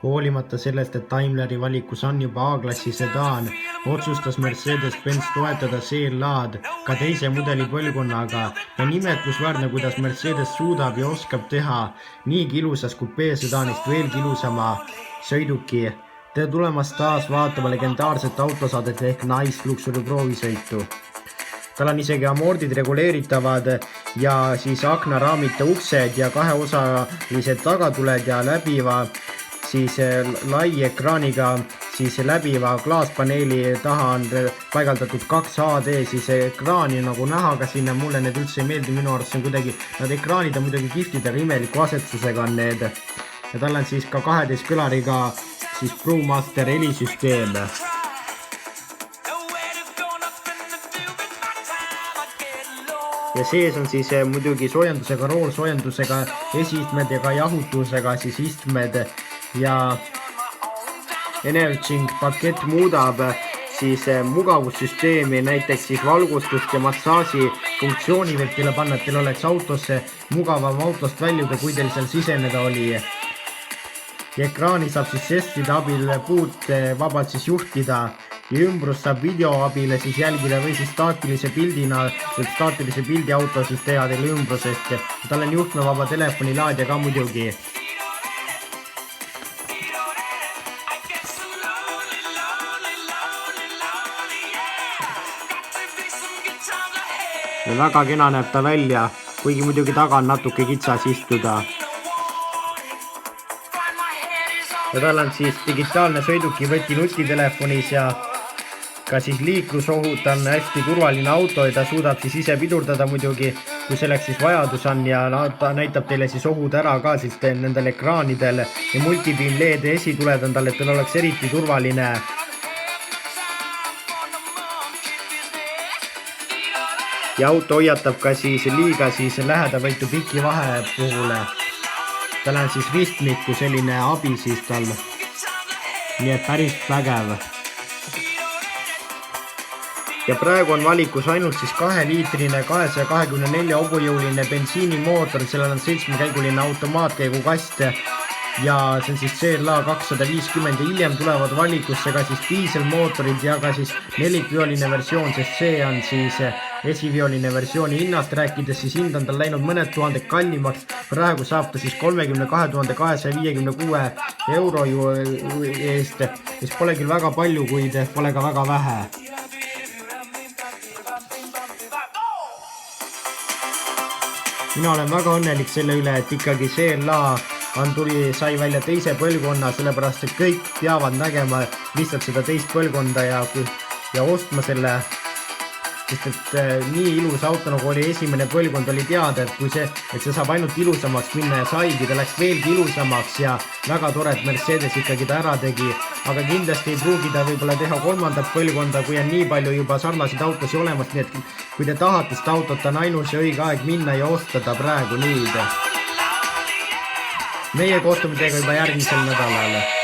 Hoolimata sellest, et Daimleri valikus on juba A-klassi sedaan, otsustas Mercedes-Benz toetada CLA-d ka teise mudeli põlvkonnaga ja nimetlusväärne, kuidas Mercedes suudab ja oskab teha niigi ilusas kupeesedaanist veelgi ilusama sõiduki. Tere tulemast taas vaatama legendaarset autosaadet ehk Nice Luxury proovisõitu. Tal on isegi amordid reguleeritavad ja siis aknaraamite uksed ja kaheosalised tagatuled ja läbiva siis lai ekraaniga siis läbiva klaaspaneeli taha on paigaldatud 2 HD siis ekraani nagu näha, aga sinna mulle need üldse ei meeldi, minu arust on kuidagi, nad ekraanid on muidugi kihvtid, aga imeliku asetusega on need. Ja tal on siis ka 12 kõlariga siis Brewmaster helisüsteem. Ja sees on siis muidugi soojendusega, roolsoojendusega esiistmed ja ka jahutusega siis istmed ja Energing pakett muudab siis mugavussüsteemi, näiteks siis valgustust ja massaaži funktsiooni võib teile panna, et teil oleks autosse mugavam autost väljuda, kui teil seal siseneda oli. Ja ekraani saab siis žestide abil puud vabalt siis juhtida ja ümbrus saab video abile siis jälgida või siis staatilise pildi auto siis teha teile ümbrusest. Tal on juhtmevaba telefonilaadja ka muidugi. Ja väga kena näeb ta välja, kuigi muidugi taga on natuke kitsas istuda. Ja tal on siis digitaalne sõidukivõti nutitelefonis ja ka siis liiklusohud on hästi turvaline auto ja ta suudab siis ise pidurdada muidugi, kui selleks siis vajadus on ja ta näitab teile siis ohud ära ka siis nendel ekraanidel ja multibeam LED esituled on tal, et teil oleks eriti turvaline. Ja auto hoiatab ka siis liiga siis lähedavõitu piki vahe puhul. Tal on siis ristmiku selline abi siis tal. Nii et päris vägev. Ja praegu on valikus ainult siis 2-liitrine 224 hobujõuline bensiinimootor, sellel on 7-käiguline automaatkäigukast ja see on siis CLA 250 ja hiljem tulevad valikusse ka siis diiselmootorid ja ka siis 4-violine versioon, sest see on siis esivioline versiooni hinnast rääkides, siis hind on tal läinud mõned tuhanded kallimaks, praegu saab ta siis 32 256 euro eest, mis pole küll väga palju, kuid pole ka väga vähe. Mina olen väga õnnelik selle üle, et ikkagi CLA sai välja teise põlvkonna, sellepärast et kõik peavad nägema lihtsalt seda teist põlvkonda ja ostma selle, sest et nii ilus auto nagu oli esimene põlvkond oli teada, et see saab ainult ilusamaks minna ja saigi, ta läks veelgi ilusamaks ja väga tore, et Mercedes ikkagi ta ära tegi, aga kindlasti ei pruugi ta võib-olla teha kolmandat põlvkonda, kui on nii palju juba sarnaseid autosi olemas, nii et kui te tahate seda autot, on ainus ja õige aeg minna ja osta ta praegu nüüd. Meie kohtume teiega juba järgmisel nädalal.